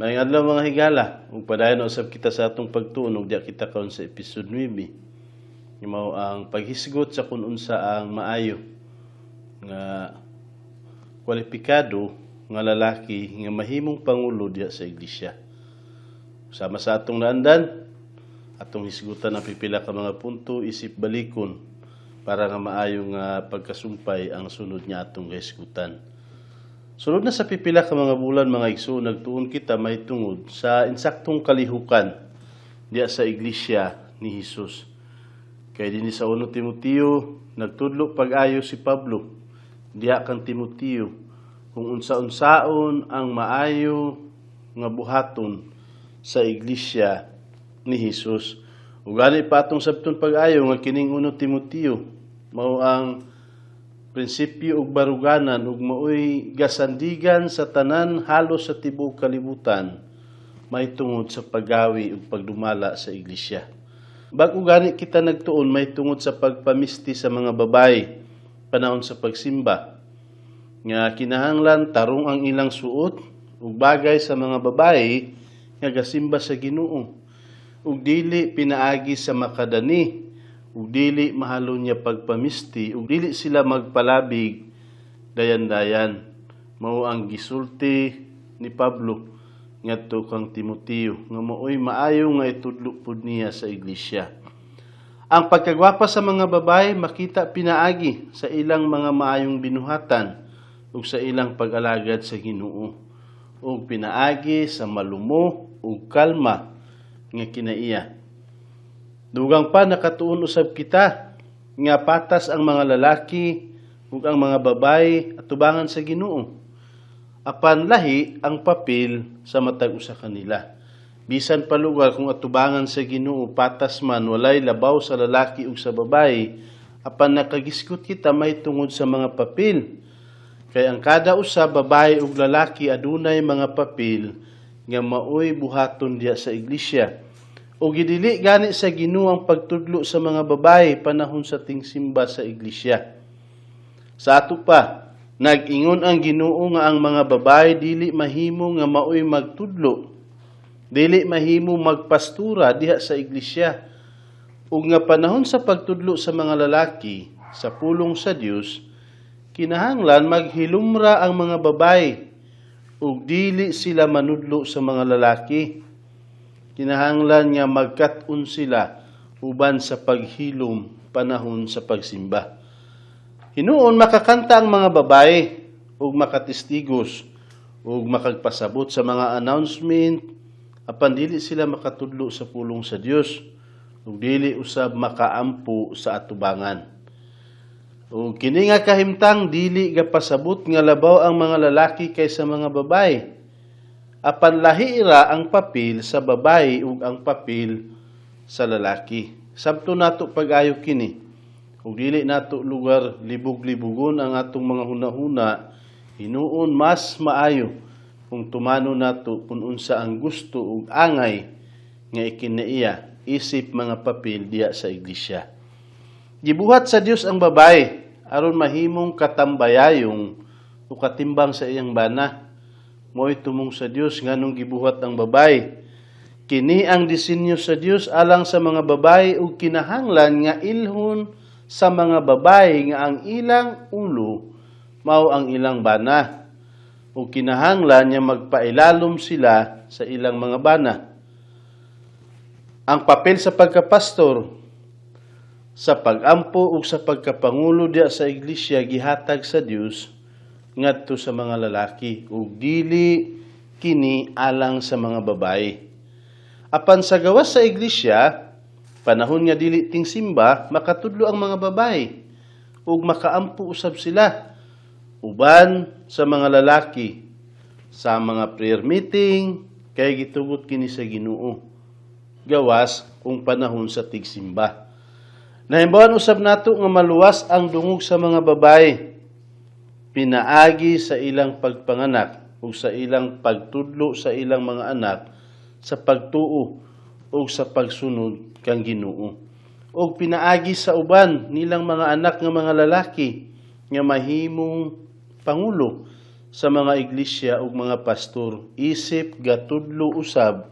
Maayong adlaw mga higala, ug padayon usab kita sa atong pagtuon diya kita karon sa episode 9. Mao ang paghisgot sa kun unsa ang maayo nga kwalipikado nga lalaki nga mahimong pangulo diya sa iglesia. Sama sa atong naandan, atong hisgutan ang pipila ka mga punto isip balikon para nga maayo nga pagkasumpay ang sunod niya atong hisgutan. Sunod na sa pipila ka mga bulan mga igsoon, nagtuon kita may tungod sa insaktong kalihukan diya sa iglesia ni Hesus. Kay dinhi sa 1 Timoteo, nagtudlo pag-ayo si Pablo diya kang Timoteo kung unsa-unsaon ang maayo nga buhaton sa iglesia ni Hesus. Ug gani pa atong sabton pag-ayo nga kining 1 Timoteo mao ang prinsipyo ug baruganan ug maoy gasandigan sa tanan halos sa tibuok kalibutan may tungod sa paggawi ug pagdumala sa iglesia. Bag-o gani kita nagtuon may tungod sa pagpamisti sa mga babae panahon sa pagsimba nga kinahanglan tarong ang ilang suot ug bagay sa mga babae nga gasimba sa Ginoo ug dili pinaagi sa makadani ug dili mahalo niya pagpamisti ug dili sila magpalabig dayan-dayan. Mao ang gisulti ni Pablo ngadto kang Timoteo nga maoy maayo nga itudlo pud niya sa iglesia. Ang pagkagwapa sa mga babae makita pinaagi sa ilang mga maayong binuhatan ug sa ilang pag-alagad sa Ginoo ug pinaagi sa malumo ug kalma nga kinaiya. Dugang pa nakatuon usab kita nga patas ang mga lalaki ug ang mga babae atubangan sa Ginoo. Apan lahi ang papel sa matag usa kanila. Bisan pa lugar kung atubangan sa Ginoo patas man walay labaw sa lalaki ug sa babae, apan nakagisgot kita may tungod sa mga papel. Kay ang kada usa babae ug lalaki adunay mga papel nga maoy buhaton diya sa iglesia. O gidili gani sa Ginoo ang pagtudlo sa mga babae panahon sa tingsimba sa iglesia. Sa ato pa, nag-ingon ang Ginoo nga ang mga babae dili mahimo nga maoy magtudlo, dili mahimo magpastura diha sa iglesia. Ug nga panahon sa pagtudlo sa mga lalaki sa pulong sa Dios, kinahanglan maghilumra ang mga babae ug dili sila manudlo sa mga lalaki. Kinahanglan nga magkat-on sila uban sa paghilom panahon sa pagsimba. Hinuon makakanta ang mga babae ug makatestigos ug makagpasabot sa mga announcement apan dili sila makatudlo sa pulong sa Dios ug dili usab makaampo sa atubangan. Ug kini nga kahimtang dili gapasabot nga labaw ang mga lalaki kaysa mga babae. Apan lahi ra ang papel sa babae ug ang papel sa lalaki. Sabto nato pag-ayo kini. Ug dili nato lugar libog-libugon ang atong mga hunahuna, hinuon mas maayo kung tumano nato kung unsa ang gusto ug angay nga ikinaiya isip mga papel diya sa iglesia. Gibuhat sa Dios ang babae aron mahimong katambayayong o katimbang sa iyang bana. Mo'y tumong sa Dios nganong gibuhat ang babae. Kini ang disenyo sa Dios alang sa mga babae ug kinahanglan nga ilhon sa mga babae nga ang ilang ulo mao ang ilang bana. Ug kinahanglan nga magpailalom sila sa ilang mga bana. Ang papel sa pagkapastor sa pagampo ug sa pagkapangulo diya sa iglesia gihatag sa Dios ngadto sa mga lalaki ug dili kini alang sa mga babae. Apan sa gawas sa iglesia, panahon nga dili tingsimba, makatudlo ang mga babae ug makaampo usab sila uban sa mga lalaki sa mga prayer meeting kay gitugot kini sa Ginoo. Gawas kung panahon sa tigsimba. Nahimbawan usab nato nga maluwas ang dungog sa mga babae. Pinaagi sa ilang pagpanganak o sa ilang pagtudlo sa ilang mga anak sa pagtuo o sa pagsunod kang Ginoo. O pinaagi sa uban nilang mga anak nga mga lalaki nga mahimong pangulo sa mga iglesia ug mga pastor isip gatudlo usab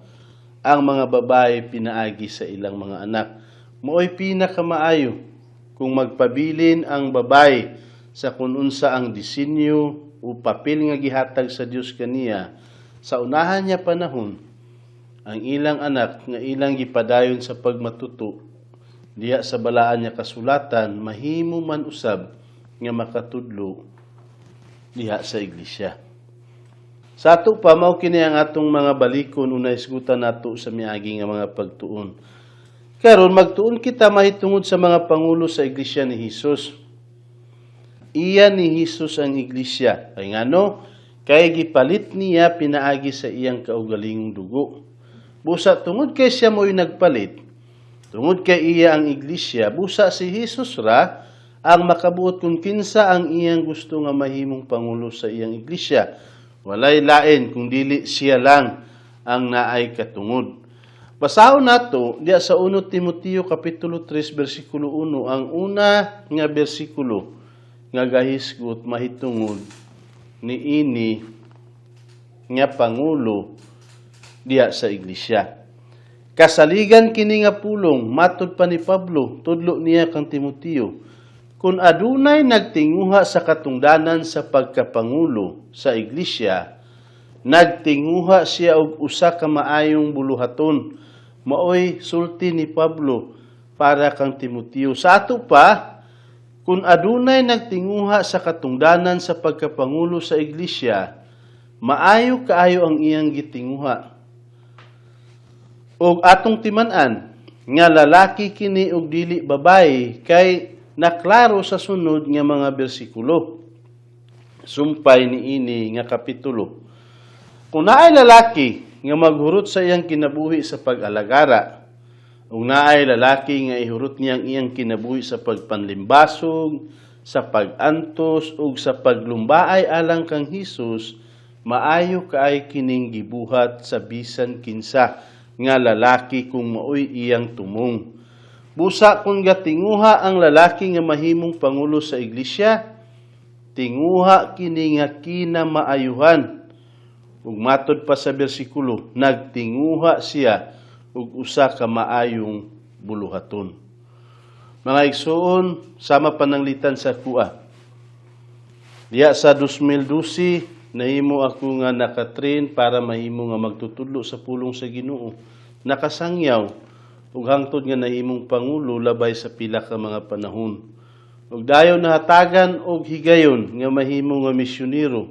ang mga babae pinaagi sa ilang mga anak. Mo'y pinakamaayo kung magpabilin ang babae sa kung unsa ang disenyo o papel nga gihatag sa Dios kaniya sa unahan niya panahon, ang ilang anak nga ilang gipadayon sa pagmatuto diha sa balaan niya kasulatan mahimo man usab nga makatudlo diha sa iglesia. Sa ato pa mao kini ang atong mga balikon unay isgutan nato sa miagi nga mga pagtuon. Karon magtuon kita mahitungod sa mga pangulo sa iglesia ni Hesus. Iya ni Hesus ang iglesia. Kay ngano? Kay gipalit niya pinaagi sa iyang kaugalingong dugo. Busa tungod kay siya mo'y nagpalit, tungod kay iya ang iglesia, busa si Hesus ra ang makabuot kung kinsa ang iyang gusto nga mahimong pangulo sa iyang iglesia. Walay lain kung dili siya lang ang naay katungod. Basahon nato diya sa 1 Timoteo kapitulo 3 bersikulo 1 ang una nga bersikulo nga gahisgot mahitungod ni ini nga pangulo diya sa iglesia. Kasaligan kini nga pulong matud pa ni Pablo tudlo niya kang Timoteo kung adunay nagtinguha sa katungdanan sa pagkapangulo sa iglesia, nagtinguha siya og usa ka maayong buluhaton. Maoy sulti ni Pablo para kang Timoteo. Sa ato pa, kung adunay nagtinguha sa katungdanan sa pagkapangulo sa iglesia, maayo kaayo ang iyang gitinguha. Og atong timan-an nga lalaki kini og dili babae kay naklaro sa sunod nga mga bersikulo. Sumpay ni ini nga kapitulo. Kung naay lalaki nga maghurot sa iyang kinabuhi sa pag-alagara, ug naay lalaki nga ihurot niyang iyang kinabuhi sa pagpanlimbasog, sa pag-antos ug sa paglumbaay alang kang Hesus, maayo kaay kining gibuhat sa bisan kinsa nga lalaki kung maoy iyang tumong. Busa kung gatinguha ang lalaki nga mahimong pangulo sa iglesia, tinguha kini nga kinamaayuhan. Ug matod pa sa bersikulo, nagtinguha siya ug usa ka maayong buluhaton. Mga igsoon, sama pananglitan sa kuha. Diya sa 2012, nahimo ako nga nakatrain para mahimo nga magtutudlo sa pulong sa Ginoo. Nakasangyaw ug hangtod nga nahimong pangulo labay sa pila ka mga panahon. Ug dayon nahatagan og higayon nga mahimo nga misyonero.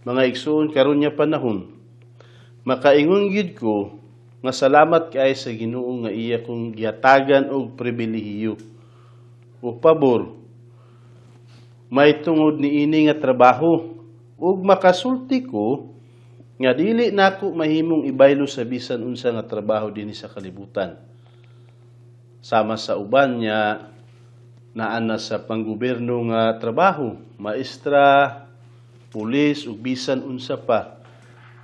Mga igsoon karon nga panahon, makaingon gid ko nga salamat kay sa Ginoo nga iya kong gihatagan og pribilehiyo o pabor may tungod ni ini nga trabaho ug makasulti ko nga dili nako mahimong ibaylo sa bisan unsa nga trabaho dinhi sa kalibutan. Sama sa uban niya naana sa panggobyerno nga trabaho, maestra, pulis ug bisan unsa pa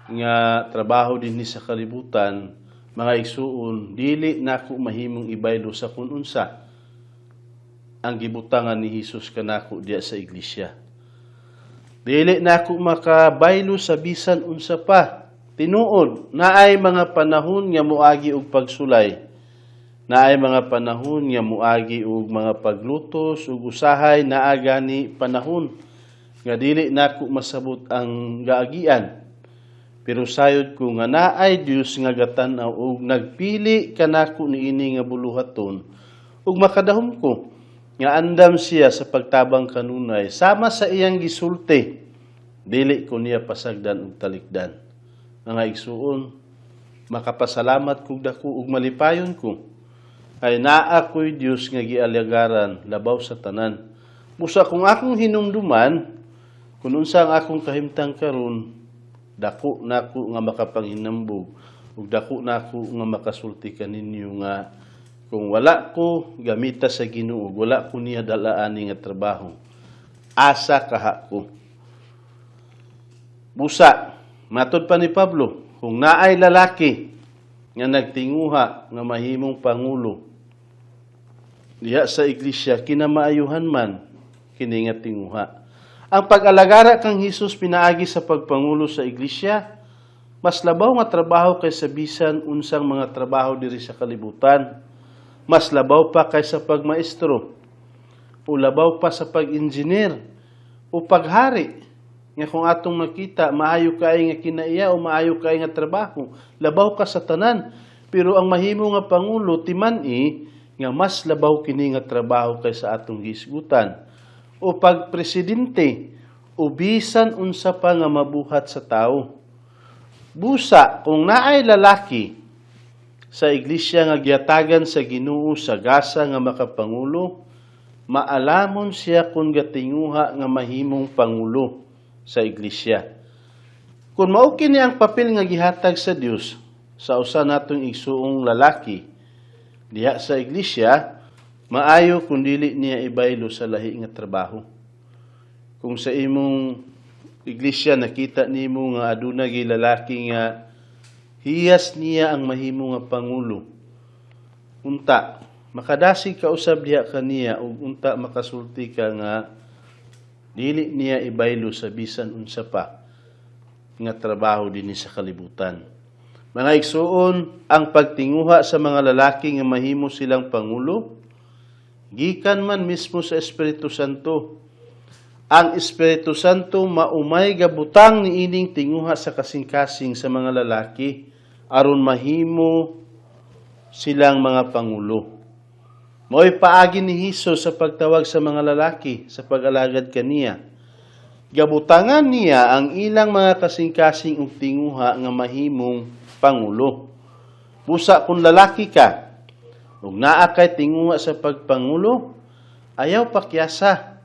nga trabaho dinhi sa kalibutan. Mga igsuon, dili nako mahimong ibaylo sa kun unsa ang gibutangan ni Hesus kanako diya sa iglesia. Dili nako makabaylo sa bisan unsa pa. Tinuod naay mga panahon nga moagi og pagsulay. Naay mga panahon nga moagi og mga paglutos ug usahay naa gani panahon nga dili nako masabot ang gaagian. Pero sayod ko nga naay Dios nga gatan-aw ug nagpili kanako niini nga buluhaton ug makadahom ko nga andam siya sa pagtabang kanunay sama sa iyang gisulti. Dili ko niya pasagdan ug talikdan. Mga igsuon, makapasalamat kog dako ug malipayon ko ay naa ko'y Diyos nga gialagaran labaw sa tanan. Busa kung akong hinumduman, kung unsa ang akong kahimtang karon, dako nako nga makapanghinambog ug dako nako nga makasulti kaninyo nga kung wala ko gamita sa Ginoo, wala ko niya dalaan nga trabaho. Asa kaha ko. Busa, matod pa ni Pablo, kung naay lalaki nga nagtinguha nga mahimong pangulo diha sa iglesia kinamaayuhan man kini nga tinguha. Ang pag-alagara kang Hesus pinaagi sa pagpangulo sa iglesia, mas labaw nga trabaho kaysa bisan unsang mga trabaho diri sa kalibutan. Mas labaw pa kaysa pagmaestro, o labaw pa sa pag-engineer, o paghari. Nga kung atong makita, maayo kay nga kinaiya o maayo kay nga trabaho, labaw ka sa tanan. Pero ang mahimo nga pangulo timan-i nga mas labaw kini nga trabaho kaysa atong gisgutan. O pagpresidente, o bisan unsa pa nga mabuhat sa tao. Busa, kung naay lalaki sa iglesia nga giatagan sa Ginoo sa gasa nga makapangulo, maalamon siya kung gatinguha nga mahimong pangulo sa iglesia. Kung mao kini ang papel nga gihatag sa Dios sa usa natong igsuong lalaki diha sa iglesia, maayo kung dili niya ibaylo sa lahi nga trabaho. Kung sa imong iglesia nakita nimo nga aduna gi lalaki nga hiyas niya ang mahimo nga pangulo, unta makadasig ka usab diha kaniya ug unta makasulti ka nga dili niya ibaylo sa bisan unsa pa nga trabaho dinhi sa kalibutan. Mga igsuon, ang pagtinguha sa mga lalaki nga mahimo silang pangulo gikan man mismo sa Espiritu Santo. Ang Espiritu Santo maumay gabutang niining tinguha sa kasing-kasing sa mga lalaki aron mahimo silang mga pangulo. Mo'y paagi ni Hesus sa pagtawag sa mga lalaki sa pag-alagad kaniya. Gabutangan niya ang ilang mga kasing-kasing ug tinguha nga mahimong pangulo. Busa kung lalaki ka ug naa kay tinguha sa pagpangulo, ayaw pakyasa.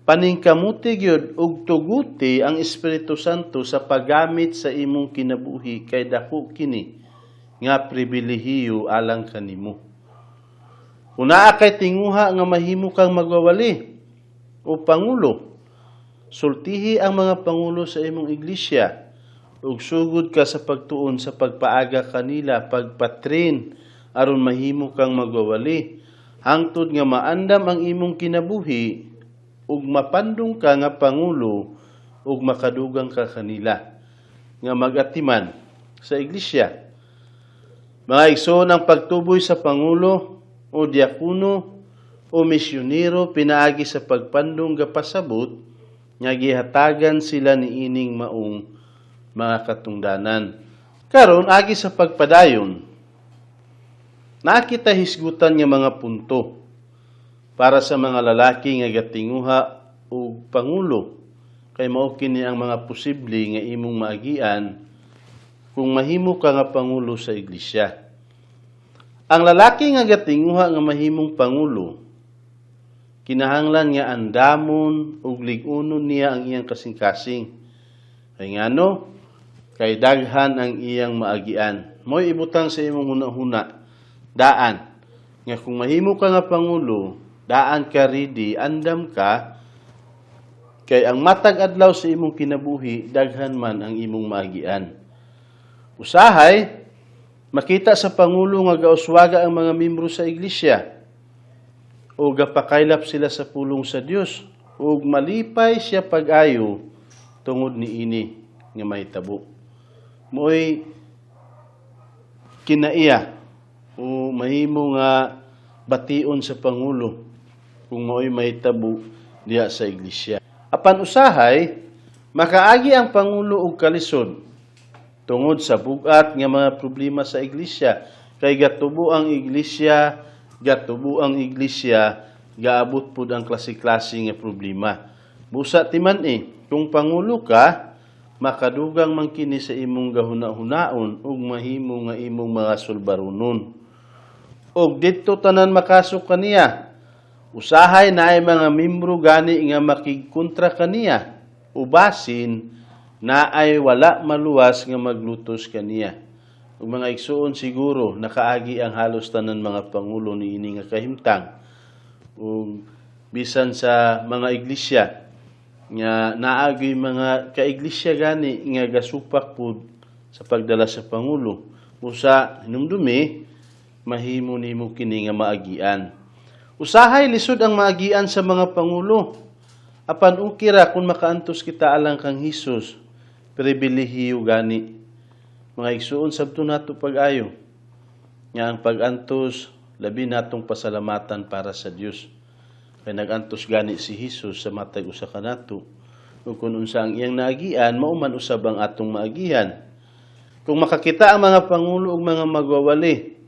Paningkamuti gyud ug tuguti ang Espiritu Santo sa paggamit sa imong kinabuhi kay dako kini nga pribilehiyo alang kanimo. Kung naa kay tinguha nga mahimo kang magwawali o pangulo, sultihi ang mga pangulo sa imong iglesia ug sugod ka sa pagtuon sa pagpaaga kanila, pagpatrain aron mahimo kang magwawali hangtod nga maandam ang imong kinabuhi ug mapandong ka nga pangulo ug makadugang ka kanila nga magatiman sa iglesia. Mga igsoon, ang pagtuboy sa pangulo o diakono o misyonero pinaagi sa pagpandong gapasabot nga gihatagan sila niining maong mga katungdanan. Karon agi sa pagpadayon, nakita hisgutan nga mga punto para sa mga lalaki nga gatinguha o pangulo, kay mao kini ang mga posible nga imong maagian kung mahimo ka nga pangulo sa iglesia. Ang lalaki nga gatinguha nga mahimong pangulo, kinahanglan nga andamon ug lig-unon niya ang iyang kasing-kasing. Kay ngano? Kay daghan ang iyang maagian. Mo'y ibutang sa imong hunahuna, daan. Nga kung mahimo ka nga pangulo, daan ka ready, andam ka, kay ang matag adlaw sa imong kinabuhi, daghan man ang imong maagian. Usahay, makita sa pangulo nga gauswaga ang mga membro sa iglesia, o gapakaylap sila sa pulong sa Dios, o malipay siya pag-ayo tungod niini nga mahitabo. Mo'y kinaiya o mahimo nga bation sa pangulo kung mo'y mahitabo diha sa iglesia. Apan usahay, makaagi ang pangulo og kalisod tungod sa bugat nga mga problema sa iglesia, kay gatubo ang iglesia gaabot pud ang klase-klase nga problema. Busa timan kung pangulo ka, makadugang man kini sa imong gahuna-hunaon ug mahimo nga imong mga sulbaronon. Og didto tanan makasok kaniya. Usahay naay mga membro gani nga makigkontra kaniya, ubasin naay wala maluwas nga maglutos kaniya. Ug mga igsuon siguro nakaagi ang halos tanan mga pangulo niini nga kahimtang. Ug bisan sa mga iglesia nga naagi mga kaiglesia gani nga gasupak pud sa pagdala sa pangulo. Usa hinumdumi mahimo nimo kini nga maagian. Usahay lisod ang maagian sa mga pangulo. Apan ukira kung makaantos kita alang kang Hesus, pribilehiyo gani. Mga igsuon sabto nato pag-ayo. Nga ang pag-antos, labi natong pasalamatan para sa Dios. Kaya nag-antos gani si Hesus sa matag usa ka nato. Ug kung unsa ang iyang naagian, mauman usab ang atong maagihan. Kung makakita ang mga pangulo ug mga magwawali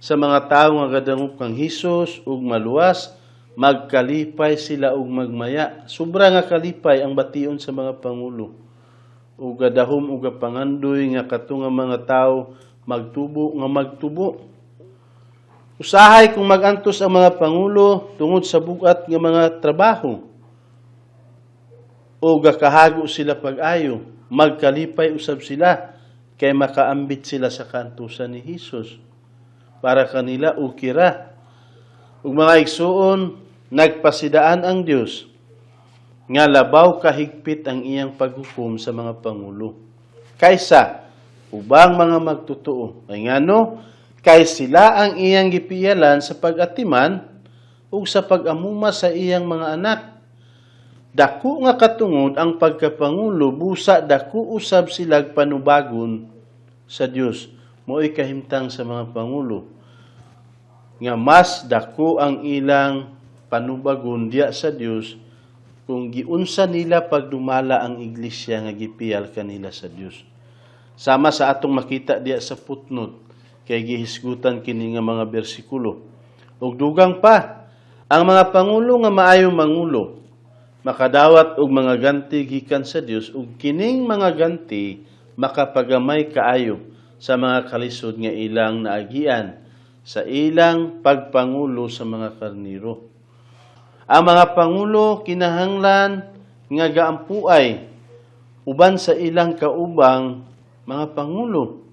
sa mga tawo nga gadangop kang Hesus ug maluwas, magkalipay sila ug magmaya. Sobra nga kalipay ang bation sa mga pangulo. Ug gadahom ug pangandoy nga kato nga mga tawo magtubo. Usahay kung magantos ang mga pangulo tungod sa bugat nga mga trabaho. O gakahago sila pag-ayo, magkalipay usab sila kay makaambit sila sa kantusan ni Hesus. Para kanila ukira. Ug mga igsuon, nagpasidaan ang Dios nga labaw kahigpit ang iyang paghukom sa mga pangulo kaysa ubang mga magtotoo. Ay ngano, kay sila ang iyang gipiyalan sa pag-atiman ug sa pag-amuma sa iyang mga anak. Dako nga katungod ang pagkapangulo, busa dako usab silag panubagon sa Dios. Mo'y kahimtang sa mga pangulo nga mas dako ang ilang panubagon diya sa Dios kung giunsa nila pagdumala ang iglesia nga gipiyal kanila sa Dios. Sama sa atong makita diya sa footnote kay gihisgutan kini nga mga bersikulo. Ug dugang pa, ang mga pangulo nga maayong mangulo makadawat og mga ganti gikan sa Dios ug kining mga ganti makapagamay kaayo sa mga kalisod nga ilang naagian sa ilang pagpangulo sa mga karniro. Ang mga pangulo kinahanglan nga gaampuay uban sa ilang kaubang mga pangulo.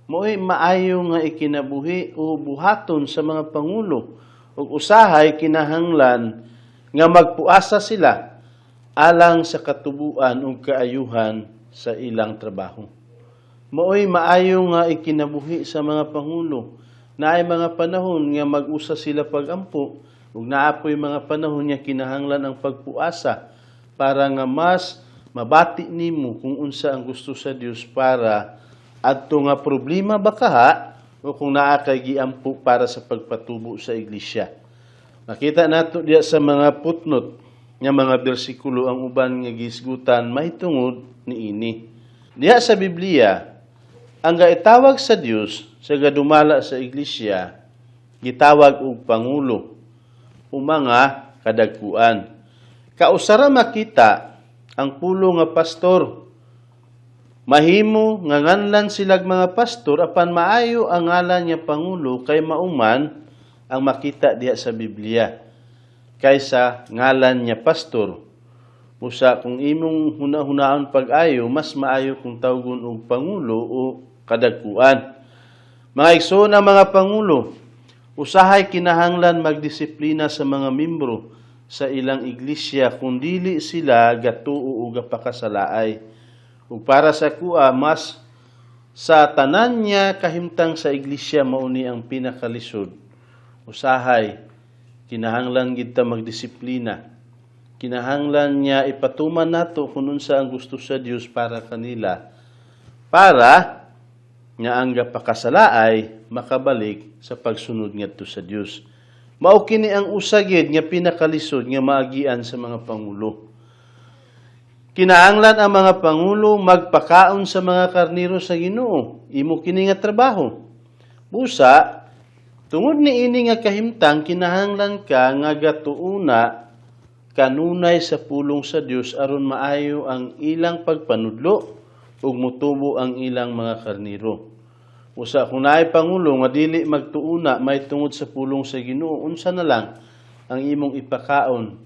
Mo'y maayo nga ikinabuhi o buhaton sa mga pangulo ug usahay kinahanglan nga magpuasa sila alang sa katubuan ug kaayuhan sa ilang trabaho. Maoy maayo nga ikinabuhi sa mga pangulo. Naay mga panahon nga mag-usa sila pag-ampo ug naapoy mga panahon nga kinahanglan ang pagpuasa para nga mas mabati nimo kung unsa ang gusto sa Dios para adto nga problema bakaha o kung naa kay giampo para sa pagpatubo sa iglesia. Makita nato diya sa mga footnote nga mga bersikulo ang uban nga gisgutan mahitungod niini. Diya sa Biblia, ang gaitawag sa Dios sa gadumala sa iglesia gitawag og pangulo o mga kadagkuan. Kausara makita ang pulo nga pastor. Mahimo nga nganlan silag mga pastor apan maayo ang ngalan niya pangulo kay mauman ang makita diya sa Biblia kaysa ngalan niya pastor. Usa kung imong hunaon pag-ayo, mas maayo kung tawgon og pangulo o kadagkuan. Mga igsoon ang mga pangulo, usahay kinahanglan magdisiplina sa mga membro sa ilang iglesia kung dili sila gatuo o gapakasalaay. Ug para sa kuha, mas sa tanan niya kahimtang sa iglesia mauni ang pinakalisod. Usahay, kinahanglan gid ta magdisiplina. Kinahanglan niya ipatuman nato kung unsa ang gusto sa Dios para kanila para nga ang gapakasalaay makabalik sa pagsunod ngadto sa Dios. Mao kini ang usagid nga pinakalisod nga maagian sa mga pangulo. Kinahanglan ang mga pangulo magpakaon sa mga karniro sa Ginoo. Imo kini nga trabaho. Busa, tungod ni ini nga kahimtang kinahanglan ka nga gatuuna kanunay sa pulong sa Dios aron maayo ang ilang pagpanudlo ug mutubo ang ilang mga karniro. Usa kung naay pangulo nga dili magtuuna may tungod sa pulong sa Ginoo, unsa na lang ang imong ipakaon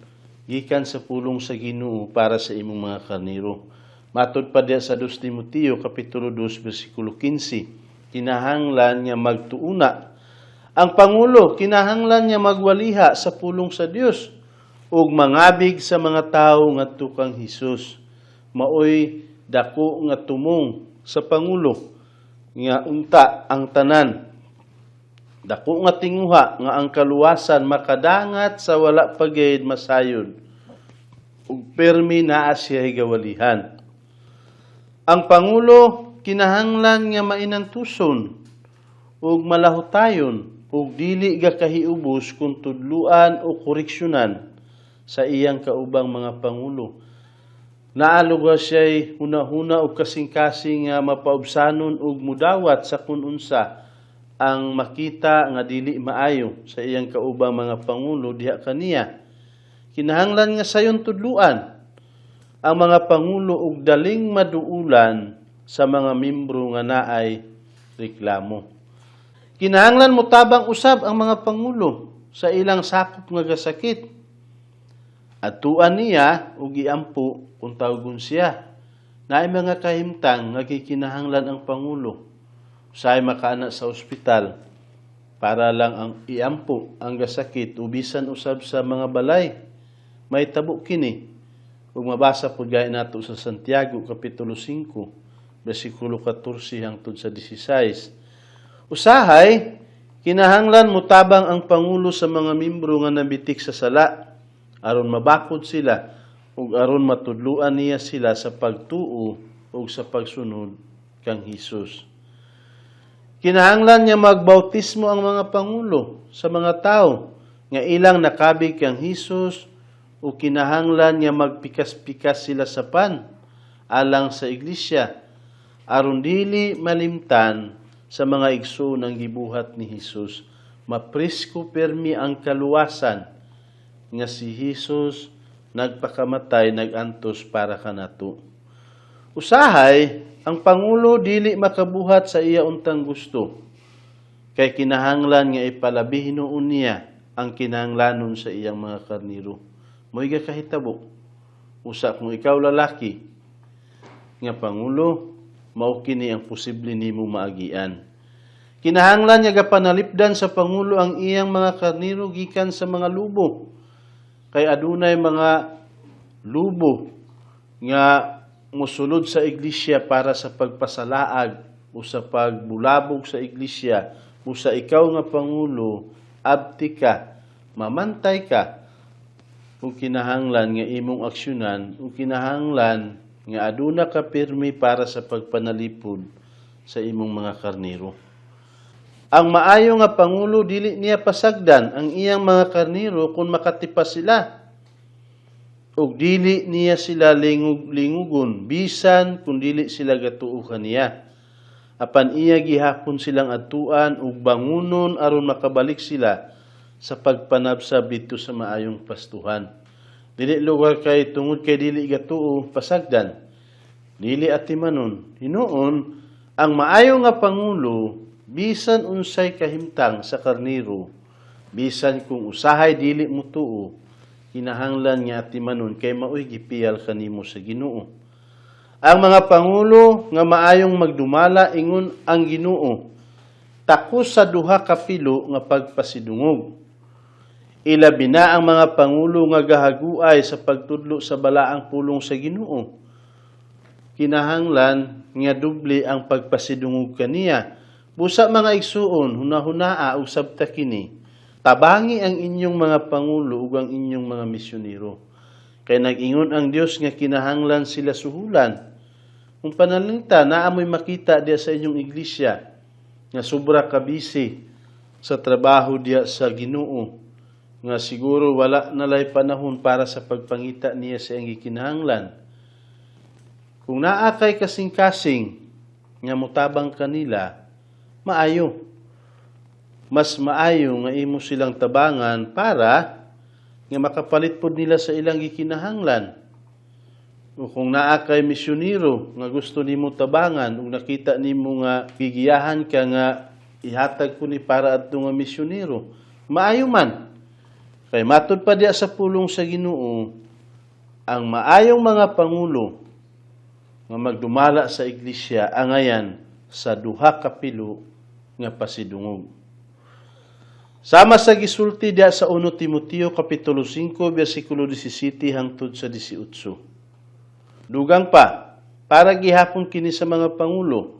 gikan sa pulong sa Ginoo para sa imong mga karniro. Matud pa diya sa 2 Timoteo kapitulo 2 bersikulo 15, kinahanglan nga magtuuna. Ang pangulo kinahanglan nga magwaliha sa pulong sa Dios ug mangabig sa mga tawo ngadto kang Hesus. Maoy dako nga tumong sa pangulo nga unta ang tanan. Dako nga tinguha nga ang kaluwasan makadangat sa wala pagayud masayod. ug permi naa siya gawalihan. Ang Pangulo kinahanglan nga mainantuson ug malahutayon ug dili gakahiubos kung tudluan o koreksyonan sa iyang kaubang mga pangulo. Naaluga siya'y huna-huna o kasing-kasing nga mapaubsanon ug mudawat sa kununsa ang makita nga dili maayo sa iyang kaubang mga pangulo diha kaniya. Kinahanglan nga sayon tudluan ang mga pangulo ug daling maduulan sa mga membro nga naay reklamo. Kinahanglan motabang usab ang mga pangulo sa ilang sakop nga gasakit. Atuan niya ug iampo kung tawgon siya. Naay mga kahimtang nga kinahanglan ang pangulo usahay makaana sa ospital para lang ang iampo ang gasakit ubisan usab sa mga balay. May tabo kini ug mabasa pud gaya nato sa Santiago kapitulo 5 bersikulo 14 hangtod sa 16. Usahay kinahanglan motabang ang pangulo sa mga membro nga nabitik sa sala aron mabakod sila ug aron matudluan niya sila sa pagtuo ug sa pagsunod kang Hesus. Kinahanglan niya magbautismo ang mga pangulo sa mga tao nga ilang nakabig kang Hesus o kinahanglan niya magpikas-pikas sila sa pan alang sa iglesia aron dili malimtan sa mga igsoon ng gibuhat ni Hesus. Mapresko permi ang kaluwasan nga si Hesus nagpakamatay nagantos para kanato. Usahay ang pangulo dili makabuhat sa iya untang gusto kay kinahanglan nga ipalabi hinuon niya ang kinahanglanon sa iyang mga karniro. Mo'y kahitabo. Usa kung ikaw lalaki nga pangulo, mao kini ang posible nimo maagian. Kinahanglan niya gapanalipdan sa pangulo ang iyang mga karniro gikan sa mga lubo. Kay adunay mga lubo nga mosulod sa iglesia para sa pagpasalaag o sa pagbulabog sa iglesia o sa ikaw nga pangulo, abti ka, mamantay ka, kung kinahanglan nga imong aksyonan, kung kinahanglan nga aduna ka pirmi para sa pagpanalipod sa imong mga karniro. Ang maayo nga pangulo dili niya pasagdan ang iyang mga karniro kung makatipas sila. Ug dili niya sila lingug-lingugon bisan kung dili sila gatuo kaniya. Apan iya gihapon silang atuan ug bangunon aron makabalik sila sa pagpanabsab dito sa maayong pastuhan. Dili lugar kay tungod kay dili gatuo pasagdan. Dili atimanon. Hinuon ang maayo nga pangulo bisan unsay kahimtang sa karniro, bisan kung usahay dili mo tuo, kinahanglan nga atimanon kay maoy gipiyal kanimo sa Ginoo. Ang mga pangulo nga maayong magdumala ingon ang Ginoo, takos sa duha ka pilo nga pagpasidungog. Ilabi na ang mga pangulo nga gahaguay sa pagtudlo sa balaang pulong sa Ginoo. Kinahanglan nga doble ang pagpasidungog kaniya. Busa mga igsuon, hunahunaa o sabta kini, tabangi ang inyong mga pangulo ug ang inyong mga misyonero. Kay nag-ingon ang Dios nga kinahanglan sila suhulan. Kung panalita, naamoy makita diya sa inyong iglesia nga sobra kabisi sa trabaho diya sa Ginoo, nga siguro wala nalay panahon para sa pagpangita niya sa iyang gikinahanglan. Kung naa kay kasing-kasing nga mutabang kanila, maayo. Mas maayo nga imo silang tabangan para nga makapalit pod nila sa ilang gikinahanglan. O kung naa kay misyonero nga gusto nimo tabangan ug nakita nimo nga gigiyahan ka nga ihatag ko ni para adto nga misyonero, maayo man. Kay matud pa diya sa pulong sa Ginoo, ang maayong mga pangulo nga magdumala sa iglesia angayan sa duha ka pilo nga pasidungog. Sama sa gisulti diya sa 1 Timoteo kapitulo 5 bersikulo 17 hangtod sa 18. Dugang pa, para gihapon kini sa mga pangulo.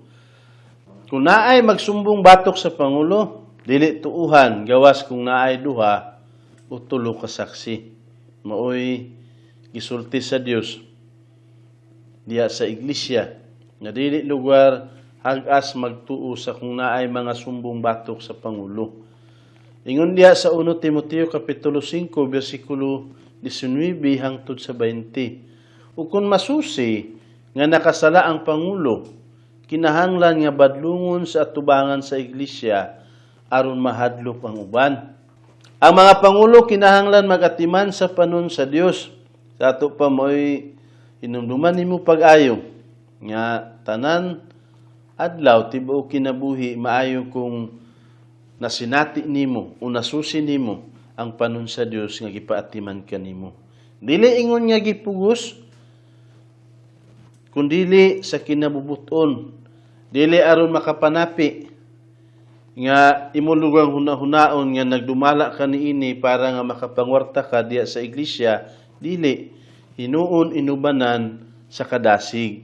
Kung naay magsumbong batok sa pangulo, dili tuuhan gawas kung naay duha o tulo ka saksi. Maoy gisulti sa Dios diha sa iglesia nga dili lugar hagas magtuo sa kung naay mga sumbong batok sa pangulo. Ingon diha sa 1 Timoteo kapitulo 5 bersikulo 19 hangtod sa 20. Ug kung masusi nga nakasala ang pangulo, kinahanglan nga badlungon sa atubangan sa iglesia aron mahadlok ang uban. Ang mga pangulo kinahanglan magatiman sa panon sa Dios. Sa ato pa mo'y hinumduman nimo pag-ayo nga tanan adlaw tibuok kinabuhi maayo kung nasinati nimo o nasusi nimo ang panon sa Dios nga gipaatiman kanimo. Dili ingon nga gipugos kundili sa kinabubuton. Dili aron makapanapi nga imulugang hunahunaon nga nagdumala ka niini para nga makapangwarta ka diya sa iglesia, dili hinuon inubanan sa kadasig.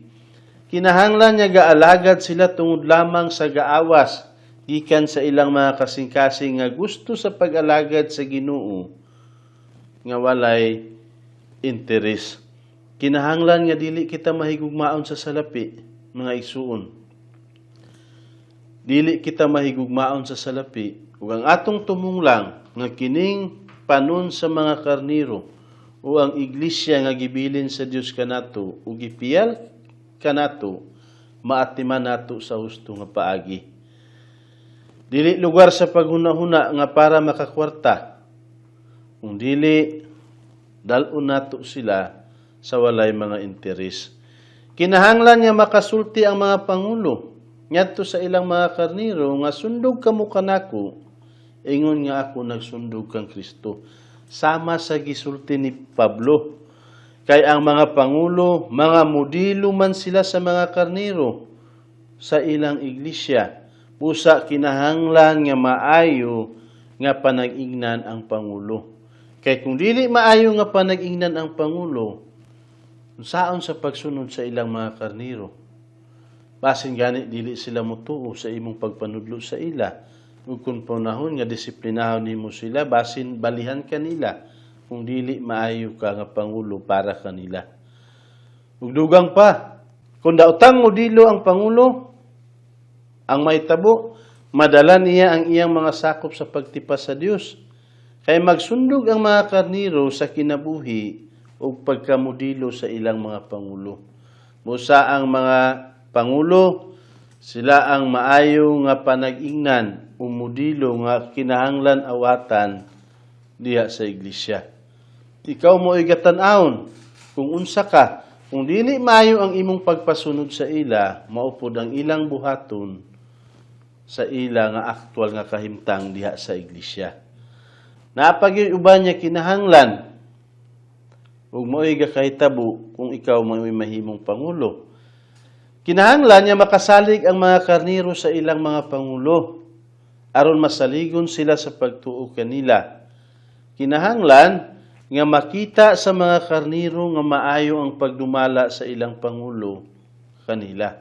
Kinahanglan nga gaalagad sila tungod lamang sa gaawas gikan sa ilang mga kasing-kasing nga gusto sa pag-alagad sa Ginoo nga walay interes. Kinahanglan nga dili kita mahigugmaon sa salapi, mga igsuon. Dili kita mahigugmaon sa salapi ug ang atong tumunglang nga kining panon sa mga karniro o ang iglesia nga gibilin sa Dios kanato ug gipiyal kanato maatiman nato sa husto nga paagi. Dili lugar sa paghuna-huna nga para makakwarta. Kung dili dalon nato sila sa walay mga interes. Kinahanglan nga makasulti ang mga pangulo ngadto sa ilang mga karniro nga sundog kamo kanako ingon nga ako nagsundog kang Kristo. Sama sa gisulti ni Pablo. Kay ang mga pangulo, mga modelo man sila sa mga karniro sa ilang iglesia. Pusa kinahanglan nga maayo nga panag-ingnan ang pangulo. Kay kung dili maayo nga panag-ingnan ang pangulo, saon sa pagsunod sa ilang mga karniro? Basin gani dili sila motuo sa imong pagpanudlo sa ila. Ug kung panahon nga disiplinahon nimo sila, basin balihan kanila kung dili maayo ka nga pangulo para kanila. Ug dugang pa, kung daotang modelo ang pangulo, ang mahitabo, madala niya ang iyang mga sakop sa pagtipas sa Dios. Kay magsundog ang mga karniro sa kinabuhi o pagkamodelo sa ilang mga pangulo. Musa ang mga pangulo, sila ang maayo nga panag-ingnan o modelo nga kinahanglan awatan diha sa iglesia. Ikaw mo igatan-aon kung unsa ka, kung dili maayo ang imong pagpasunod sa ila, maupod ang ilang buhaton sa ila nga aktwal nga kahimtang diha sa iglesia. Naapagyoy uban niya kinahanglan ug mo'y gakahitabo kung ikaw may mahimong pangulo. Kinahanglan niya makasalig ang mga karniro sa ilang mga pangulo aron masaligon sila sa pagtuo kanila. Kinahanglan nga makita sa mga karniro nga maayo ang pagdumala sa ilang pangulo kanila.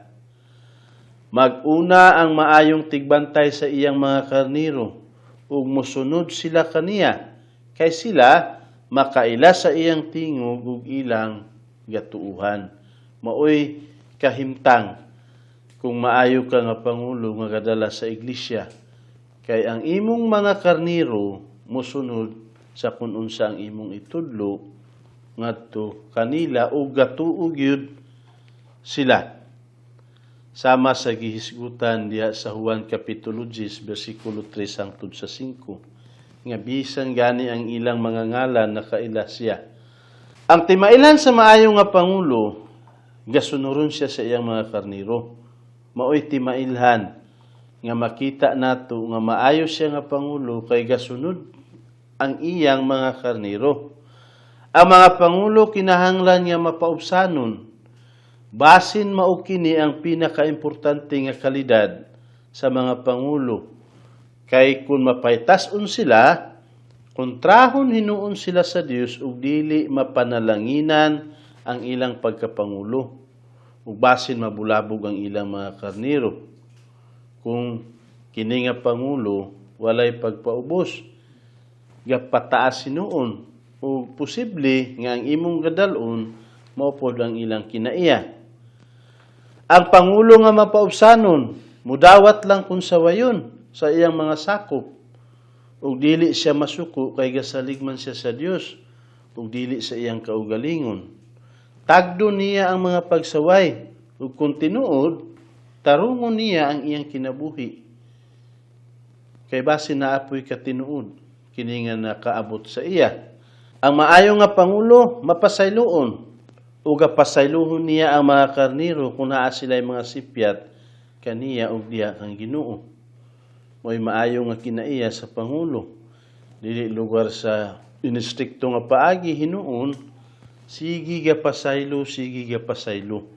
Mag-una ang maayong tigbantay sa iyang mga karniro ug mosunod sila kaniya kay sila makaila sa iyang tingog ug ilang gatuuhan. Maoy kahimtang kung maayo ka nga pangulo nga kadala sa iglesia kay ang imong mga karniro mosunod sa kung unsa ang imong itudlo ngadto kanila ug gatuo gyud sila. Sama sa gihisgutan diha sa Juan kapitulo 10 bersikulo 3 hangtod sa 5 nga bisan gani ang ilang mga ngalan nakaila siya. Ang timailan sa maayo nga pangulo gasunuron siya sa iyang mga karniro. Maoy timailhan nga makita nato nga maayo siya nga pangulo kay gasunod ang iyang mga karniro. Ang mga pangulo kinahanglan nga mapaubsanon basin mao kini ang pinakaimportante nga kalidad sa mga pangulo. Kay kung mapaytas-on sila, kontrahon hinuon sila sa Dios ug dili mapanalanginan ang ilang pagkapangulo ug basin mabulabog ang ilang mga karniro. Kung kini nga pangulo walay pagpaubos, gapataas hinuon o posible nga ang imong gadalon mao pod ang ilang kinaiya. Ang pangulo nga mapaubsanon, mudawat lang kung sawayon sa iyang mga sakop. Ug dili siya masuko kay gasalig man siya sa Dios, ug dili sa iyang kaugalingon. Tagdo niya ang mga pagsaway, ug kung tinuod, tarungon niya ang iyang kinabuhi. Kay base na apoy katinuod, kini nga nakaabot sa iya. Ang maayo nga pangulo, mapasayloon, ug pasaylohon niya ang mga karniro kung naa sila'y mga sipyat kaniya ug diha kang Ginoo. Mo'y maayo nga kinaiya sa pangulo. Dili lugar sa inistrikto nga paagi hinuon, sige ga pasaylo, sige ga pasaylo.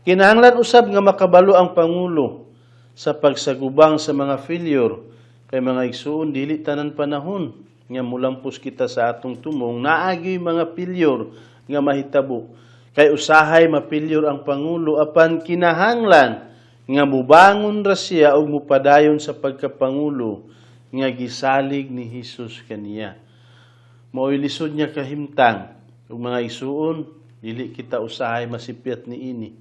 Kinahanglan usab nga makabalo ang pangulo sa pagsagubang sa mga failure kay mga igsuon dili tanan panahon nga mulampos kita sa atong tumong naagi mga failure nga mahitabo. Kay usahay mapilyor ang pangulo apan kinahanglan nga mubangon ra siya og mupadayon sa pagkapangulo nga gisalig ni Hesus kaniya. Mao'y lisod niya kahimtang ug mga isuon dili kita usahay masipyat niini.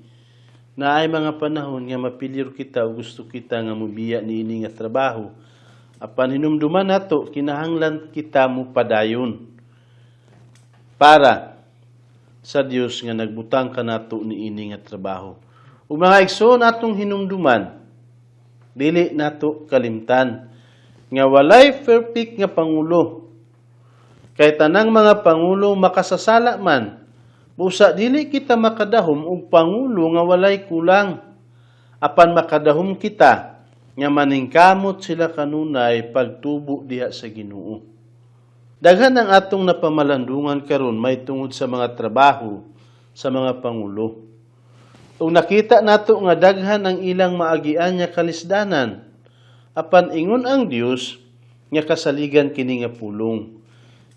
Naay mga panahon nga mapilyor kita ug gusto kita nga mobiya niini nga trabaho. Apan hinumduman nato kinahanglan kita mupadayon para sa Dios nga nagbutang kanato niini nga trabaho. Ug mga igsoon atong hinumduman, dili nato kalimtan nga walay perfect nga pangulo. Kay tanang mga pangulo makasasala man, busa dili kita makadahom og pangulo nga walay kulang. Apan makadahom kita nga maningkamot sila kanunay pagtubo diha sa Ginoo. Daghan ang atong napamalandungan karon may tungod sa mga trabaho sa mga pangulo. Ug nakita nato nga daghan ang ilang maagian nga kalisdanan. Apan ingon ang Dios nga kasaligan kini nga pulong.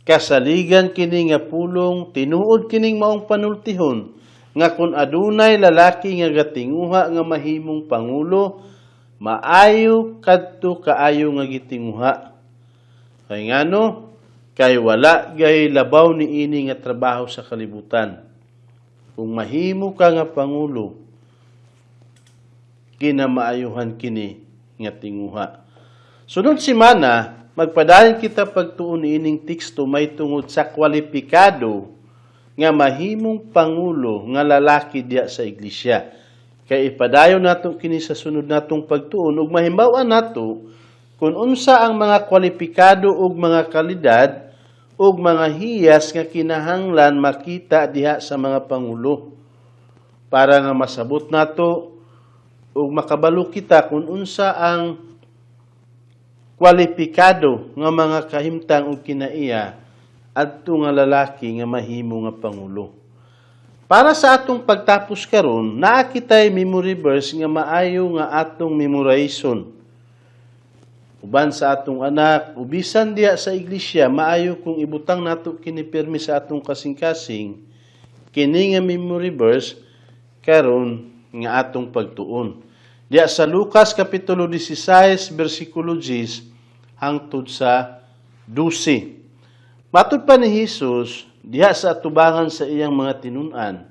Kasaligan kini nga pulong tinuod kining maong panultihon nga kun adunay lalaki nga gatinguha nga mahimong pangulo, maayo kadto kaayo nga gitinguha. Kay ngano? Kay wala gay labaw ni ini nga trabaho sa kalibutan. Kung mahimo ka nga pangulo, kinamaayuhan kini nga tinguha. Sunod semana, magpadayon kita pagtuon ining teksto may tungod sa kwalipikado nga mahimong pangulo nga lalaki diya sa iglesia. Kay ipadayon nato kini sa sunod natong pagtuon ug mahimbawan nato kung unsa ang mga kwalipikado ug mga kalidad ug mga hiyas nga kinahanglan makita diha sa mga pangulo para nga masabot nato ug makabalo kita kung unsa ang kwalipikado nga mga kahimtang ug kinaiya adto nga lalaki nga mahimo nga pangulo. Para sa atong pagtapos karon, naa kitay memory verse nga maayo nga atong memorization. Uban sa atong anak, ubisan diya sa iglesia, maayo kung ibutang nato kini pirmi sa atong kasing-kasing, kini nga memory verse karon nga atong pagtuon. Diya sa Lucas kapitulo 16 bersikulo 10 hangtod sa 12. Matud pa ni Jesus diha sa atubangan sa iyang mga tinun-an.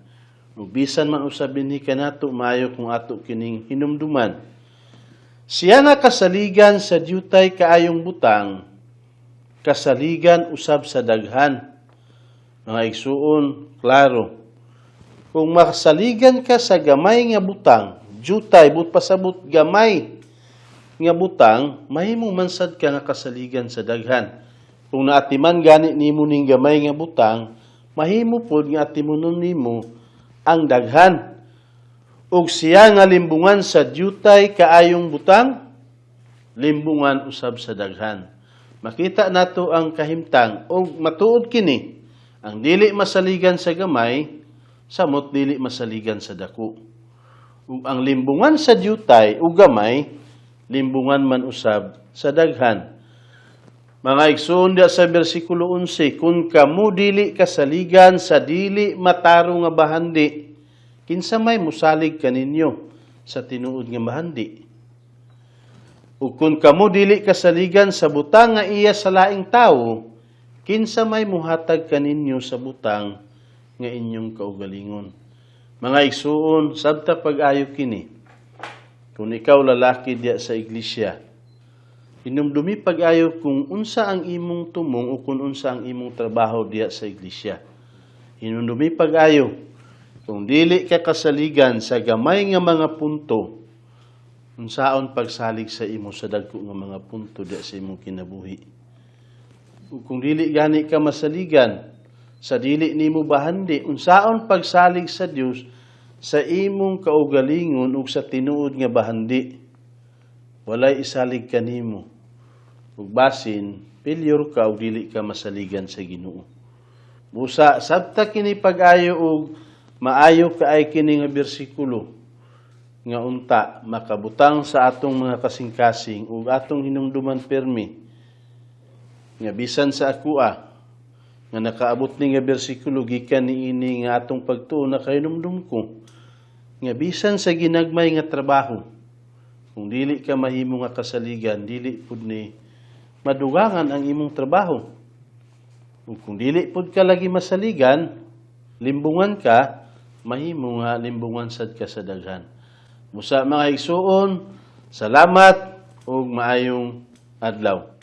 Ubisan man usabin ni kanato maayo kung ato kining hinumduman. Siya nga kasaligan sa diyutay kaayong butang, kasaligan usab sa daghan. Mga igsuon, klaro. Kung makasaligan ka sa gamay nga butang, diyutay, but pasabot gamay nga butang, mahimong mansad ka nga kasaligan sa daghan. Kung naatiman gani nimo ning gamay nga butang, mahimo pod nga atimunon nimo ang daghan. Ug siya nga limbungan sa diyutay kaayong butang, limbungan usab sa daghan. Makita nato ang kahimtang ug matuod kini, ang dili masaligan sa gamay, samot dili masaligan sa dako. Ug ang limbungan sa diyutay ug gamay, limbungan man usab sa daghan. Mga igsoon diya sa bersikulo 11, kung kamo dili kasaligan sa dili mataro nga bahandi, kinsa may musalig kaninyo sa tinuod nga bahandi. Ug kung kamo dili kasaligan sa butang nga iya sa laing tawo, kinsa may muhatag kaninyo sa butang nga inyong kaugalingon. Mga igsuon, sabta pag-ayo kini. Kung ikaw lalaki diya sa iglesia, hinumdumi pag-ayo kung unsa ang imong tumong o kung unsa ang imong trabaho diya sa iglesia. Hinumdumi pag-ayo kung dili ka kasaligan sa gamay nga mga punto, unsaon pagsalig sa imo sa dagko nga mga punto diya sa imong kinabuhi. Kung dili gani ka masaligan sa dili nimo bahandi, unsaon pagsalig sa Dios sa imong kaugalingon ug sa tinuod nga bahandi. Walay isalig kanimo. Ug basin failure ka ug dili ka masaligan sa Ginoo. Busa sabta kini pag-ayo ug maayo kaay kini nga bersikulo nga unta makabutang sa atong mga kasing-kasing ug atong hinumduman permi nga bisan sa akua nga nakaabot ni nga bersikulo gikan niini nga atong pagtuo na kahinumdum ko nga bisan sa ginagmay nga trabaho kung dili ka mahimo nga kasaligan dili pud ni madugangan ang imong trabaho. Ug kung dili pud ka lagi masaligan, limbungan ka, mahimo nga limbungan sad ka sa daghan. Musa mga igsuon, salamat ug maayong adlaw.